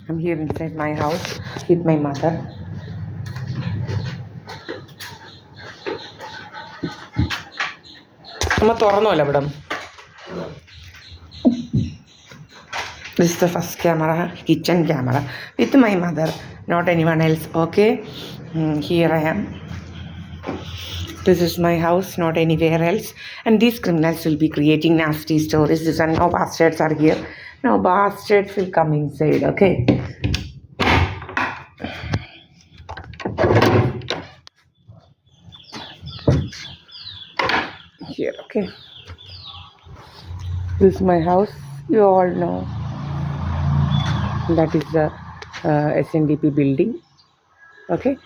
I'm here inside my house with my mother. This is the first camera, kitchen camera, with my mother, not anyone else. Okay, here I am. This is my house, not anywhere else. And these criminals will be creating nasty stories. And no bastards are here. No bastards will come inside. Okay. Here, okay. This is my house. You all know. That is the SNDP building. Okay.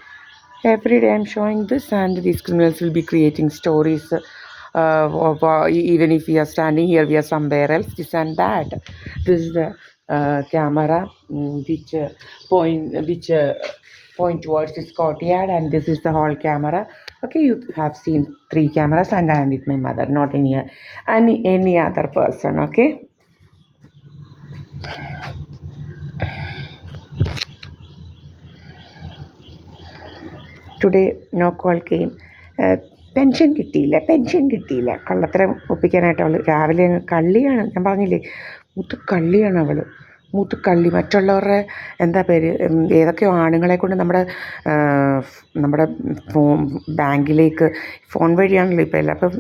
Every day I'm showing this, and these criminals will be creating stories of even if we are standing here, we are somewhere else, this and that. This is the camera which point towards this courtyard, and this is the hall camera. Okay, you have seen 3 cameras, and I am with my mother, not any other person. Okay. Today no call came. Pension കിട്ടിയില്ല. കള്ളത്തരം ഒപ്പിക്കാനായിട്ട് അവൾ രാവിലെ കള്ളിയാണ്. ഞാൻ പറഞ്ഞില്ലേ, കള്ളിയാണ് അവൾ. കള്ളി. മറ്റുള്ളവരുടെ എന്താ പേര്, ഏതൊക്കെയോ ആണുങ്ങളെ കൊണ്ട് നമ്മുടെ ബാങ്കിലേക്ക് ഫോൺ വഴിയാണല്ലോ ഇപ്പോൾ എല്ലാം. അപ്പം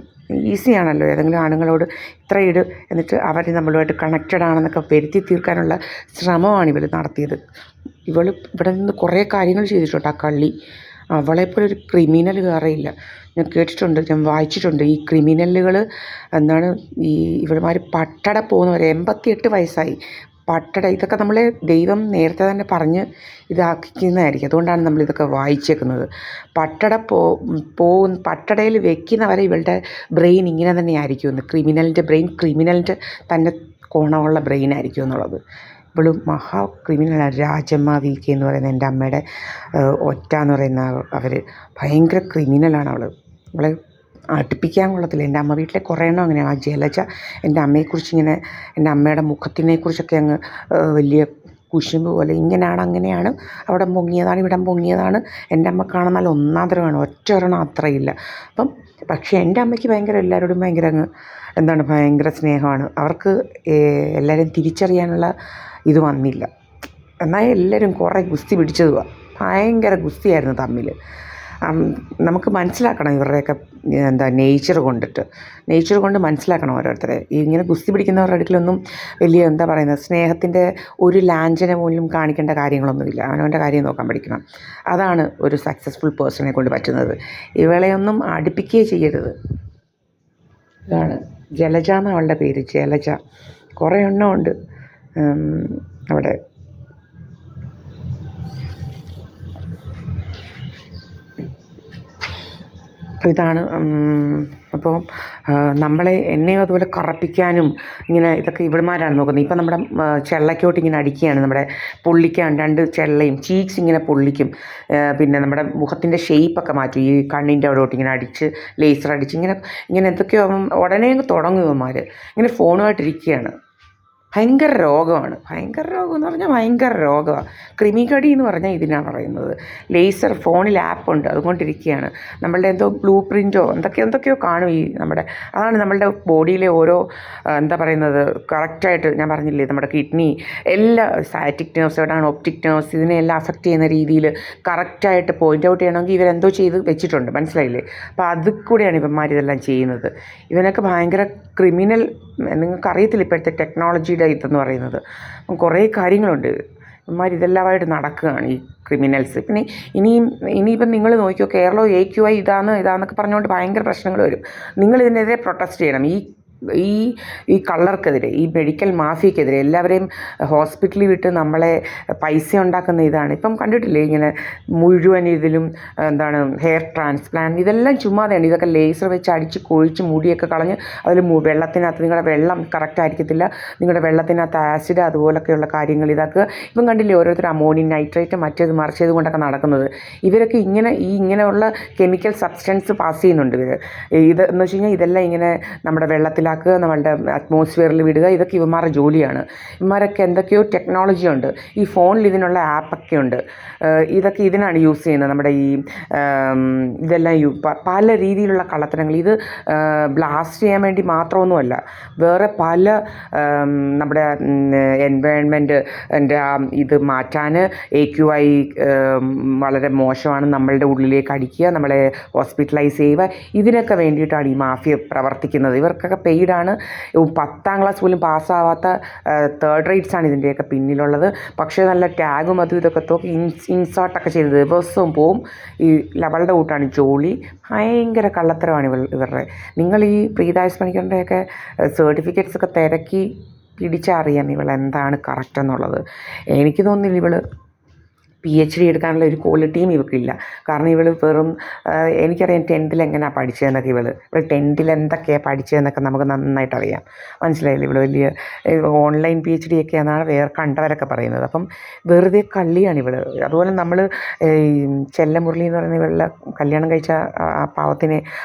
ഈസിയാണല്ലോ ഏതെങ്കിലും ആണുങ്ങളോട് ഇത്ര ഇട്, എന്നിട്ട് അവർ നമ്മളുമായിട്ട് കണക്റ്റഡ് ആണെന്നൊക്കെ വരുത്തി തീർക്കാനുള്ള ശ്രമമാണ് ഇവർ നടത്തിയത്. ഇവൾ ഇവിടെ നിന്ന് കുറേ കാര്യങ്ങൾ ചെയ്തിട്ടുണ്ട് ആ കള്ളി. അവളെപ്പോലെ ഒരു ക്രിമിനൽ വേറെയില്ല. ഞാൻ കേട്ടിട്ടുണ്ട്, ഞാൻ വായിച്ചിട്ടുണ്ട്. ഈ ക്രിമിനലുകൾ എന്താണ്, ഈ ഇവളുമാർ പട്ടട പോകുന്നവർ 88 വയസ്സായി പട്ടട. ഇതൊക്കെ നമ്മളെ ദൈവം നേരത്തെ തന്നെ പറഞ്ഞ് ഇതാക്കുന്നതായിരിക്കും. അതുകൊണ്ടാണ് നമ്മളിതൊക്കെ വായിച്ചേക്കുന്നത്. പട്ടടയിൽ വെക്കുന്നവരെ ഇവളുടെ ബ്രെയിൻ ഇങ്ങനെ തന്നെ ആയിരിക്കുമെന്ന്. ക്രിമിനലിൻ്റെ ബ്രെയിൻ ക്രിമിനലിൻ്റെ തന്നെ കോണമുള്ള ബ്രെയിൻ ആയിരിക്കും എന്നുള്ളത്. ഇവളും മഹാ ക്രിമിനലാണ്. രാജമ്മ വി കെ എന്ന് പറയുന്ന എൻ്റെ അമ്മയുടെ ഒറ്റ എന്ന് പറയുന്ന അവർ ഭയങ്കര ക്രിമിനലാണ്. അവളെ അടുപ്പിക്കാൻ കൊള്ളത്തില്ല. എൻ്റെ അമ്മ വീട്ടിലെ കുറേ എണ്ണം അങ്ങനെയാണ്. ആ ജലജ എൻ്റെ അമ്മയെക്കുറിച്ച് ഇങ്ങനെ, എൻ്റെ അമ്മയുടെ മുഖത്തിനെക്കുറിച്ചൊക്കെ അങ്ങ് വലിയ കുശുമ്പ് പോലെ, ഇങ്ങനെയാണ് അങ്ങനെയാണ്, അവിടെ പൊങ്ങിയതാണ് ഇവിടെ പൊങ്ങിയതാണ്. എൻ്റെ അമ്മ കാണാൻ നല്ല ഒന്നാന്തരമാണ്, ഒറ്റ ഒരെണ്ണം അത്രയില്ല. പക്ഷേ എൻ്റെ അമ്മയ്ക്ക് ഭയങ്കര എല്ലാവരോടും ഭയങ്കര ഭയങ്കര സ്നേഹമാണ്. അവർക്ക് എല്ലാവരെയും തിരിച്ചറിയാനുള്ള ഇത് വന്നില്ല. എന്നാൽ എല്ലാവരും കുറേ ഗുസ്തി പിടിച്ചതുമാണ്. ഭയങ്കര ഗുസ്തിയായിരുന്നു തമ്മിൽ. നമുക്ക് മനസ്സിലാക്കണം ഇവരുടെയൊക്കെ നേച്ചർ കൊണ്ട് മനസ്സിലാക്കണം ഓരോരുത്തരെ. ഇങ്ങനെ ഗുസ്തി പിടിക്കുന്നവരുടെ അടുക്കലൊന്നും വലിയ സ്നേഹത്തിൻ്റെ ഒരു ലാഞ്ചന പോലും കാണിക്കേണ്ട കാര്യങ്ങളൊന്നുമില്ല. അവനവൻ്റെ കാര്യം നോക്കാൻ പഠിക്കണം. അതാണ് ഒരു സക്സസ്ഫുൾ പേഴ്സണെ കൊണ്ട് പറ്റുന്നത്. ഇവളെയൊന്നും അടുപ്പിക്കുകയേ ചെയ്യരുത്. ഇതാണ് ജലജ എന്ന അവളുടെ പേര്. ജലജ. കുറേ എണ്ണമുണ്ട് അവിടെ. ഇതാണ്. അപ്പോൾ എന്നെയും അതുപോലെ കറപ്പിക്കാനും ഇങ്ങനെ ഇതൊക്കെ ഇവളുമാരാണ് നോക്കുന്നത്. ഇപ്പം നമ്മുടെ ചെള്ളയ്ക്കോട്ട് ഇങ്ങനെ അടിക്കുകയാണ്. നമ്മുടെ പൊള്ളിക്കാൻ 2 ചെള്ളയും ചീക്സ് ഇങ്ങനെ പൊള്ളിക്കും. പിന്നെ നമ്മുടെ മുഖത്തിൻ്റെ ഷേപ്പൊക്കെ മാറ്റും. ഈ കണ്ണിൻ്റെ അവിടോട്ട് ഇങ്ങനെ അടിച്ച് ലേസർ അടിച്ച് ഇങ്ങനെ എന്തൊക്കെയോ ഉടനെ അങ്ങ് തുടങ്ങും ഇവന്മാർ. ഇങ്ങനെ ഫോണുമായിട്ടിരിക്കുകയാണ്. ഭയങ്കര രോഗമാണ്. ഭയങ്കര രോഗം എന്ന് പറഞ്ഞാൽ ഭയങ്കര രോഗമാണ്. ക്രിമികടി എന്ന് പറഞ്ഞാൽ ഇതിനാണ് പറയുന്നത്. ലേസർ ഫോണിൽ ആപ്പുണ്ട്, അതുകൊണ്ടിരിക്കുകയാണ്. നമ്മളുടെ എന്തോ ബ്ലൂ പ്രിൻറ്റോ എന്തൊക്കെയോ കാണും ഈ അതാണ് നമ്മളുടെ ബോഡിയിലെ ഓരോ കറക്റ്റായിട്ട് ഞാൻ പറഞ്ഞില്ലേ, നമ്മുടെ കിഡ്നി എല്ലാ സാറ്റിക് നെർവ്സ് എവിടെയാണ്, ഒപ്റ്റിക് നെർവ്സ്, ഇതിനെല്ലാം അഫക്റ്റ് ചെയ്യുന്ന രീതിയിൽ കറക്റ്റായിട്ട് പോയിൻ്റ് ഔട്ട് ചെയ്യണമെങ്കിൽ ഇവരെന്തോ ചെയ്ത് വെച്ചിട്ടുണ്ട്. മനസ്സിലായില്ലേ? അപ്പോൾ അതിൽ കൂടെയാണ് ഇവന്മാർ ഇതെല്ലാം ചെയ്യുന്നത്. ഇവനൊക്കെ ഭയങ്കര ക്രിമിനൽ. നിങ്ങൾക്കറിയത്തില്ല ഇപ്പോഴത്തെ ടെക്നോളജിയുടെ ഇതെന്ന് പറയുന്നത്. കുറേ കാര്യങ്ങളുണ്ട്. ഇവന്മാർ ഇതെല്ലാമായിട്ട് നടക്കുകയാണ് ഈ ക്രിമിനൽസ്. പിന്നെ ഇനിയിപ്പം നിങ്ങൾ നോക്കിയോ, കേരളം AQI ഇതാന്നൊക്കെ പറഞ്ഞുകൊണ്ട് ഭയങ്കര പ്രശ്നങ്ങൾ വരും. നിങ്ങളിതിനെതിരെ പ്രൊട്ടസ്റ്റ് ചെയ്യണം. ഈ കള്ളർക്കെതിരെ, ഈ മെഡിക്കൽ മാഫിയക്കെതിരെ. എല്ലാവരെയും ഹോസ്പിറ്റലിൽ വിട്ട് നമ്മളെ പൈസ ഉണ്ടാക്കുന്ന ഇതാണ്. ഇപ്പം കണ്ടിട്ടില്ലേ ഇങ്ങനെ മുഴുവൻ ഇതിലും ഹെയർ ട്രാൻസ്പ്ലാന്റ്, ഇതെല്ലാം ചുമ്മാതെയാണ്. ഇതൊക്കെ ലേസർ വെച്ച് അടിച്ച് കൊഴിച്ച് മുടിയൊക്കെ കളഞ്ഞ് അതിൽ വെള്ളത്തിനകത്ത് നിങ്ങളുടെ വെള്ളം കറക്റ്റ് ആയിരിക്കത്തില്ല, നിങ്ങളുടെ വെള്ളത്തിനകത്ത് ആസിഡ് അതുപോലൊക്കെയുള്ള കാര്യങ്ങൾ ഇതാക്കുക. ഇപ്പം കണ്ടില്ലേ ഓരോരുത്തർ അമോണിയം നൈട്രേറ്റ് മറ്റേത് മറിച്ചത് കൊണ്ടൊക്കെ നടക്കുന്നത്. ഇവരൊക്കെ ഇങ്ങനെയുള്ള കെമിക്കൽ സബ്സ്റ്റൻസ് പാസ് ചെയ്യുന്നുണ്ട് ഇവർ. എന്ന് വെച്ച് കഴിഞ്ഞാൽ ഇതെല്ലാം ഇങ്ങനെ നമ്മുടെ വെള്ളത്തിൽ ഉണ്ടാക്കുക, നമ്മളുടെ അറ്റ്മോസ്ഫിയറിൽ വിടുക, ഇതൊക്കെ ഇവന്മാരുടെ ജോലിയാണ്. ഇവന്മാരൊക്കെ എന്തൊക്കെയോ ടെക്നോളജി ഉണ്ട്, ഈ ഫോണിൽ ഇതിനുള്ള ആപ്പൊക്കെ ഉണ്ട്, ഇതൊക്കെ ഇതിനാണ് യൂസ് ചെയ്യുന്നത്. നമ്മുടെ ഈ ഇതെല്ലാം പല രീതിയിലുള്ള കള്ളത്തരങ്ങൾ. ഇത് ബ്ലാസ്റ്റ് ചെയ്യാൻ വേണ്ടി മാത്രമൊന്നുമല്ല, വേറെ പല നമ്മുടെ എൻവയോൺമെൻറ്റ് ഇത് മാറ്റാൻ AQI വളരെ മോശമാണ്, നമ്മളുടെ ഉള്ളിലേക്ക് അടിക്കുക, നമ്മളെ ഹോസ്പിറ്റലൈസ് ചെയ്യുക, ഇതിനൊക്കെ വേണ്ടിയിട്ടാണ് ഈ മാഫിയ പ്രവർത്തിക്കുന്നത്. ഇവർക്കൊക്കെ പെയ്ഡാണ്. 10ാം ക്ലാസ് പോലും പാസ്സാവാത്ത തേർഡ് റേറ്റ്സാണ് ഇതിൻ്റെയൊക്കെ പിന്നിലുള്ളത്. പക്ഷേ നല്ല ടാഗും അതും ഇതൊക്കെ തോക്കി ഇൻസേർട്ടൊക്കെ ചെയ്ത് ദിവസവും പോവും. ഈ ലവളുടെ കൂട്ടാണ് ജോലി. ഭയങ്കര കള്ളത്തരമാണ് ഇവരുടെ. നിങ്ങൾ ഈ പ്രീതാസ് പണിക്കറിൻ്റെയൊക്കെ സർട്ടിഫിക്കറ്റ്സ് ഒക്കെ തിരക്കി പിടിച്ചറിയാം ഇവളെന്താണ് കറക്റ്റ് എന്നുള്ളത്. എനിക്ക് തോന്നുന്നില്ല ഇവൾ PhD എടുക്കാനുള്ള ഒരു ക്വാളിറ്റിയും ഇവൾക്കില്ല. കാരണം ഇവൾ വെറും എനിക്കറിയാം 10th എങ്ങനെയാണ് പഠിച്ചതെന്നൊക്കെ. ഇവൾ 10th എന്തൊക്കെയാണ് പഠിച്ചതെന്നൊക്കെ നമുക്ക് നന്നായിട്ട് അറിയാം. മനസ്സിലായില്ലേ? ഇവൾ വലിയ ഓൺലൈൻ PhD ഒക്കെ എന്നാണ് കണ്ടവരൊക്കെ പറയുന്നത്. അപ്പം വെറുതെ കള്ളിയാണ് ഇവൾ. അതുപോലെ നമ്മൾ ചെല്ലമുരളി എന്ന് പറയുന്ന ഇവളുടെ കല്യാണം കഴിച്ച ആ പാവത്തിനെ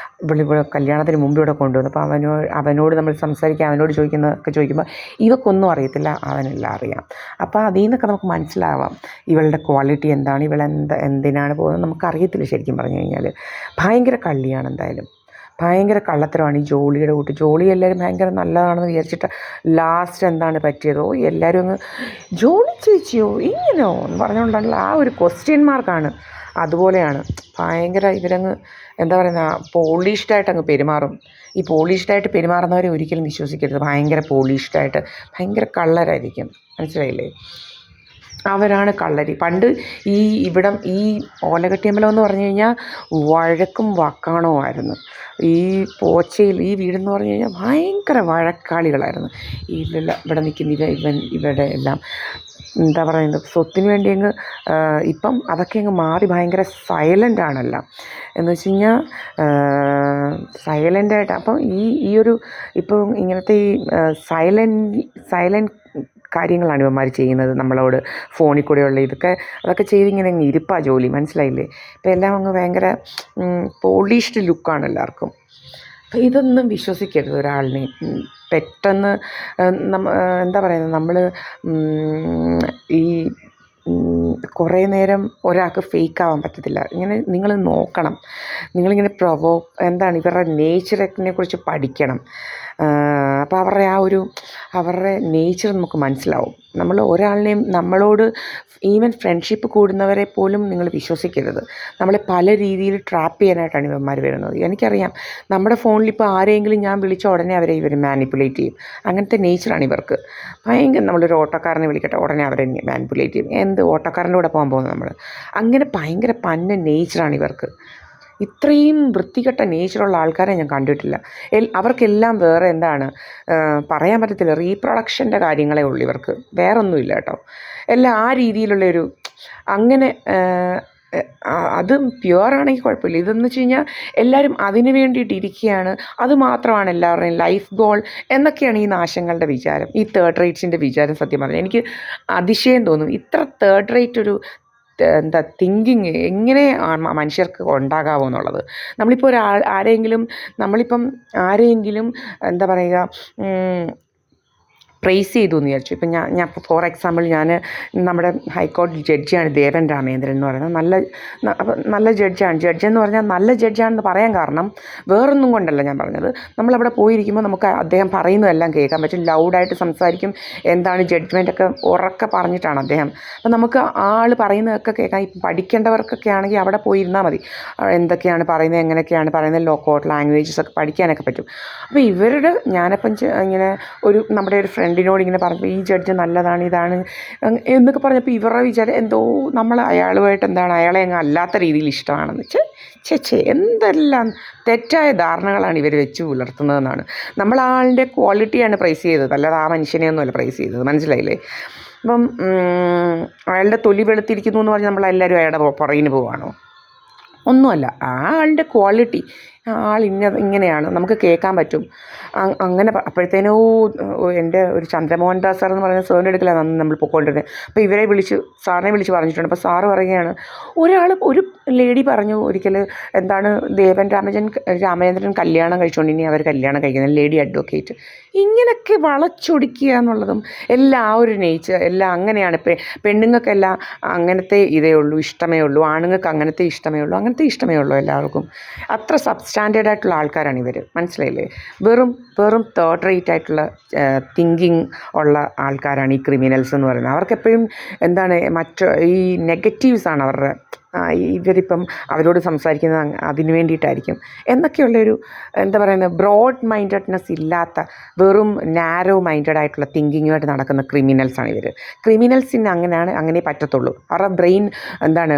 ഇവൾ കല്യാണത്തിന് മുമ്പ് ഇവിടെ കൊണ്ടുവന്നു. അപ്പോൾ അവനോട് നമ്മൾ സംസാരിക്കുക, അവനോട് ചോദിക്കുമ്പോൾ ഇവക്കൊന്നും അറിയത്തില്ല, അവനെല്ലാം അറിയാം. അപ്പോൾ അതിൽ നിന്നൊക്കെ നമുക്ക് മനസ്സിലാവാം ഇവളുടെ ക്വാളിറ്റി എന്താണ്, എന്തിനാണ് പോകുന്നത് നമുക്കറിയത്തില്ല. ശരിക്കും പറഞ്ഞു കഴിഞ്ഞാൽ ഭയങ്കര കള്ളിയാണ്. എന്തായാലും ഭയങ്കര കള്ളത്തരമാണ് ഈ ജോളിയുടെ കൂട്ട്. ജോളി എല്ലാവരും ഭയങ്കര നല്ലതാണെന്ന് വിചാരിച്ചിട്ട് ലാസ്റ്റ് എന്താണ് പറ്റിയതോ എല്ലാവരും അങ്ങ് ജോളി ചേച്ചിയോ ഇങ്ങനെയോ എന്ന് പറഞ്ഞുകൊണ്ടുള്ള ആ ഒരു ക്വസ്റ്റ്യൻ മാർക്കാണ്. അതുപോലെയാണ് ഭയങ്കര ഇവരങ്ങ് എന്താ പറയുന്ന പോളിഷ്ഡായിട്ട് അങ്ങ് പെരുമാറും. ഈ പോളിഷ്ഡായിട്ട് പെരുമാറുന്നവരെ ഒരിക്കലും വിശ്വസിക്കരുത്. ഭയങ്കര പോളിഷ്ഡായിട്ട് ഭയങ്കര കള്ളരായിരിക്കും. മനസ്സിലായില്ലേ? അവരാണ് കള്ളരി. പണ്ട് ഈ ഓലകെട്ടിയമ്പലം എന്ന് പറഞ്ഞു കഴിഞ്ഞാൽ വഴക്കും വക്കാണവുമായിരുന്നു. ഈ പോച്ചയിൽ ഈ വീടെന്ന് പറഞ്ഞു കഴിഞ്ഞാൽ ഭയങ്കര വഴക്കാളികളായിരുന്നു. ഇവിടെ നിൽക്കുന്ന ഇവരുടെ എല്ലാം എന്താ പറയുന്നത് സ്വത്തിന് വേണ്ടി അങ്ങ് ഇപ്പം അതൊക്കെ അങ്ങ് മാറി ഭയങ്കര സൈലൻ്റ് ആണെല്ലാം. എന്ന് വെച്ച് കഴിഞ്ഞാൽ സൈലൻ്റായിട്ട് അപ്പം ഈ ഒരു ഇപ്പം ഇങ്ങനത്തെ ഈ സൈലൻറ്റ് കാര്യങ്ങളാണ് ഇവന്മാർ ചെയ്യുന്നത് നമ്മളോട്. ഫോണിൽ കൂടെയുള്ള അതൊക്കെ ചെയ്തിങ്ങനെ അങ്ങ് ഇരിപ്പാ ജോലി. മനസ്സിലായില്ലേ? ഇപ്പം എല്ലാം അങ്ങ് ഭയങ്കര പോളിഷ്ഡ് ലുക്കാണ് എല്ലാവർക്കും. അപ്പം ഇതൊന്നും വിശ്വസിക്കരുത് ഒരാളിനെയും. പെട്ടെന്ന് എന്താ പറയുന്നത് നമ്മൾ ഈ കുറേ നേരം ഒരാൾക്ക് ഫേക്ക് ആവാൻ പറ്റത്തില്ല. ഇങ്ങനെ നിങ്ങൾ നോക്കണം. നിങ്ങളിങ്ങനെ എന്താണ് ഇവരുടെ നേച്ചറിനെ കുറിച്ച് പഠിക്കണം. അപ്പോൾ അവരുടെ നേച്ചർ നമുക്ക് മനസ്സിലാവും. നമ്മൾ ഒരാളിനെയും നമ്മളോട് ഈവൻ ഫ്രണ്ട്ഷിപ്പ് കൂടുന്നവരെ പോലും നിങ്ങൾ വിശ്വസിക്കരുത്. നമ്മളെ പല രീതിയിൽ ട്രാപ്പ് ചെയ്യാനായിട്ടാണ് ഇവന്മാർ വരുന്നത്. എനിക്കറിയാം നമ്മുടെ ഫോണിൽ ഇപ്പോൾ ആരെങ്കിലും ഞാൻ വിളിച്ച ഉടനെ ഇവർ മാനിപ്പുലേറ്റ് ചെയ്യും. അങ്ങനത്തെ നേച്ചറാണ് ഇവർക്ക്. ഭയങ്കര നമ്മളൊരു ഓട്ടോക്കാരനെ വിളിക്കട്ടെ ഉടനെ അവരെ മാനിപ്പുലേറ്റ് ചെയ്യും. എന്ത് ഓട്ടോക്കാരൻ്റെ കൂടെ പോകാൻ പോകുന്നത് നമ്മൾ? അങ്ങനെ ഭയങ്കര പന്ന നേച്ചറാണ് ഇവർക്ക്. ഇത്രയും വൃത്തികെട്ട നേച്ചറുള്ള ആൾക്കാരെ ഞാൻ കണ്ടിട്ടില്ല. അവർക്കെല്ലാം വേറെ എന്താണ് പറയാൻ പറ്റത്തില്ല, റീപ്രൊഡക്ഷൻ്റെ കാര്യങ്ങളേ ഉള്ളൂ ഇവർക്ക്, വേറൊന്നുമില്ല കേട്ടോ. എല്ലാം ആ രീതിയിലുള്ളൊരു അങ്ങനെ അതും പ്യുവറാണെങ്കിൽ കുഴപ്പമില്ല. ഇതെന്ന് വെച്ച് കഴിഞ്ഞാൽ എല്ലാവരും അതിന് വേണ്ടിയിട്ട് ഇരിക്കുകയാണ്. അതുമാത്രമാണ് എല്ലാവരുടെയും ലൈഫ് ഗോൾ എന്നൊക്കെയാണ് ഈ നാശങ്ങളുടെ വിചാരം, ഈ തേർഡ് റേറ്റ്സിൻ്റെ വിചാരം. സത്യം പറഞ്ഞാൽ എനിക്ക് അതിശയം തോന്നും ഇത്ര തേർഡ് റേറ്റ് ഒരു തിങ്കിങ് എങ്ങനെ മനുഷ്യർക്ക് ഉണ്ടാകാമോ എന്നുള്ളത്. നമ്മളിപ്പോൾ ആരെയെങ്കിലും എന്താ പറയുക പ്രൈസ് ചെയ്തു എന്ന് വിചാരിച്ചു. ഇപ്പം ഞാൻ ഫോർ എക്സാമ്പിൾ നമ്മുടെ ഹൈക്കോടതി ജഡ്ജിയാണ് ദേവൻ രാമേന്ദ്രൻ എന്ന് പറയുന്നത്. നല്ല ജഡ്ജാണ്. ജഡ്ജെന്ന് പറഞ്ഞാൽ നല്ല ജഡ്ജാണെന്ന് പറയാൻ കാരണം വേറൊന്നും കൊണ്ടല്ല ഞാൻ പറഞ്ഞത്. നമ്മളവിടെ പോയിരിക്കുമ്പോൾ നമുക്ക് അദ്ദേഹം പറയുന്നതെല്ലാം കേൾക്കാൻ പറ്റും. ലൗഡായിട്ട് സംസാരിക്കും. എന്താണ് ജഡ്ജ്മെൻറ്റൊക്കെ ഉറക്കെ പറഞ്ഞിട്ടാണ് അദ്ദേഹം. അപ്പം നമുക്ക് ആൾ പറയുന്നതൊക്കെ കേൾക്കാം. ഇപ്പം പഠിക്കേണ്ടവർക്കൊക്കെ ആണെങ്കിൽ അവിടെ പോയിരുന്നാൽ മതി. എന്തൊക്കെയാണ് പറയുന്നത്, എങ്ങനെയൊക്കെയാണ് പറയുന്നത്, കോർട്ട് ലാംഗ്വേജസ് ഒക്കെ പഠിക്കാനൊക്കെ പറ്റും. അപ്പോൾ ഞാനിപ്പം ഇങ്ങനെ നമ്മുടെ ഒരു ഫ്രണ്ടിനോട് ഇങ്ങനെ പറഞ്ഞപ്പോൾ ഈ ജഡ്ജ് നല്ലതാണ് ഇതാണ് എന്നൊക്കെ പറഞ്ഞപ്പോൾ ഇവരുടെ വിചാരം എന്തോ നമ്മൾ അയാളുമായിട്ട് അയാളെ അങ്ങ് അല്ലാത്ത രീതിയിൽ ഇഷ്ടമാണെന്ന് എന്തെല്ലാം തെറ്റായ ധാരണകളാണ് ഇവർ വെച്ച് പുലർത്തുന്നതെന്നാണ്. നമ്മൾ ആളിൻ്റെ ക്വാളിറ്റിയാണ് പ്രൈസ് ചെയ്തത്, അല്ലാതെ ആ മനുഷ്യനെയൊന്നുമല്ല പ്രൈസ് ചെയ്തത്. മനസ്സിലായില്ലേ? അപ്പം അയാളുടെ തൊലി വെളുത്തിരിക്കുന്നു എന്ന് പറഞ്ഞാൽ നമ്മളെല്ലാവരും അയാളുടെ പുറകിന് പോവുകയാണോ? ഒന്നുമല്ല. ആ ആളുടെ ക്വാളിറ്റി ആൾ ഇങ്ങനെയാണ് നമുക്ക് കേൾക്കാൻ പറ്റും. അങ്ങനെ അപ്പോഴത്തേനും എൻ്റെ ഒരു ചന്ദ്രമോഹൻ ദാസ് സാർ എന്ന് പറയുന്ന സാറിൻ്റെ അടുക്കലാണ് അന്ന് നമ്മൾ പൊയ്ക്കൊണ്ടിരുന്നത്. അപ്പോൾ ഇവരെ സാറിനെ വിളിച്ച് പറഞ്ഞിട്ടുണ്ട്. അപ്പോൾ സാറ് പറയുകയാണ്, ഒരു ലേഡി പറഞ്ഞു ഒരിക്കൽ, എന്താണ്, രാമചന്ദ്രൻ കല്യാണം കഴിച്ചുകൊണ്ട് ഇനി അവർ കല്യാണം കഴിക്കുന്നത്, ലേഡി അഡ്വക്കേറ്റ്. ഇങ്ങനെയൊക്കെ വളച്ചൊടിക്കുക എന്നുള്ളതും എല്ലാം ആ ഒരു നേച്ചർ എല്ലാം അങ്ങനെയാണ്. പെണ്ണുങ്ങൾക്കെല്ലാം അങ്ങനത്തെ ഇതേ ഉള്ളൂ, ഇഷ്ടമേ ഉള്ളൂ. ആണുങ്ങൾക്ക് അങ്ങനത്തെ ഇഷ്ടമേ ഉള്ളൂ എല്ലാവർക്കും. അത്ര സ്റ്റാൻഡേർഡ് ആയിട്ടുള്ള ആൾക്കാരാണ് ഇവർ, മനസ്സിലായില്ലേ? വെറും തേർഡ് റേറ്റ് ആയിട്ടുള്ള തിങ്കിങ് ഉള്ള ആൾക്കാരാണ് ഈ ക്രിമിനൽസ് എന്ന് പറയുന്നത്. അവർക്കെപ്പോഴും എന്താണ്, ഈ നെഗറ്റീവ്സാണ് അവരുടെ. ഇവരിപ്പം അവരോട് സംസാരിക്കുന്നത് അതിന് വേണ്ടിയിട്ടായിരിക്കും എന്നൊക്കെയുള്ളൊരു, എന്താ പറയുന്നത്, ബ്രോഡ് മൈൻഡഡ്നെസ് ഇല്ലാത്ത വെറും നാരോ മൈൻഡഡ് ആയിട്ടുള്ള തിങ്കിങ്ങുമായിട്ട് നടക്കുന്ന ക്രിമിനൽസാണ് ഇവർ. ക്രിമിനൽസിന് അങ്ങനെ പറ്റത്തുള്ളൂ. അവരുടെ ബ്രെയിൻ എന്താണ്,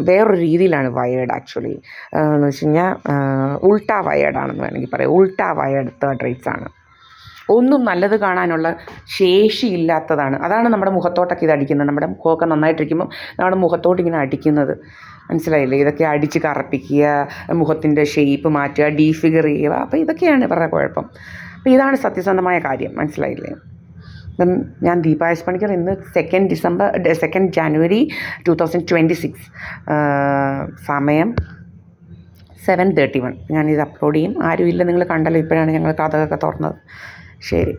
വേറൊരു രീതിയിലാണ് വയേർഡ് ആക്ച്വലി. എന്ന് വെച്ച് കഴിഞ്ഞാൽ ഉൾട്ടാ വയേർഡാണെന്ന് വേണമെങ്കിൽ പറയാം. ഉൾട്ടാ വയേർഡ് തേർഡ് റേറ്റ്സ് ആണ്. ഒന്നും നല്ലത് കാണാനുള്ള ശേഷിയില്ലാത്തതാണ്. അതാണ് നമ്മുടെ മുഖത്തോട്ടൊക്കെ ഇത് അടിക്കുന്നത്. നമ്മുടെ മുഖമൊക്കെ നന്നായിട്ടിരിക്കുമ്പം നമ്മുടെ മുഖത്തോട്ട് ഇങ്ങനെ അടിക്കുന്നത്, മനസ്സിലായില്ലേ? ഇതൊക്കെ അടിച്ച് കറപ്പിക്കുക, മുഖത്തിൻ്റെ ഷേപ്പ് മാറ്റുക, ഡീഫിഗർ ചെയ്യുക. അപ്പോൾ ഇതൊക്കെയാണ് ഇവരുടെ കുഴപ്പം. അപ്പോൾ ഇതാണ് സത്യസന്ധമായ കാര്യം, മനസ്സിലായില്ലേ? ഇപ്പം ഞാൻ ദീപ എസ് പണിക്കർ. ഇന്ന് 2 ജാനുവരി 2026, സമയം 7:31. ഞാനിത് അപ്ലോഡ് ചെയ്യും. ആരുമില്ല, നിങ്ങൾ കണ്ടല്ലോ, ഇപ്പോഴാണ് ഞങ്ങൾ കഥകൊക്കെ തുറന്നത്. ശരി.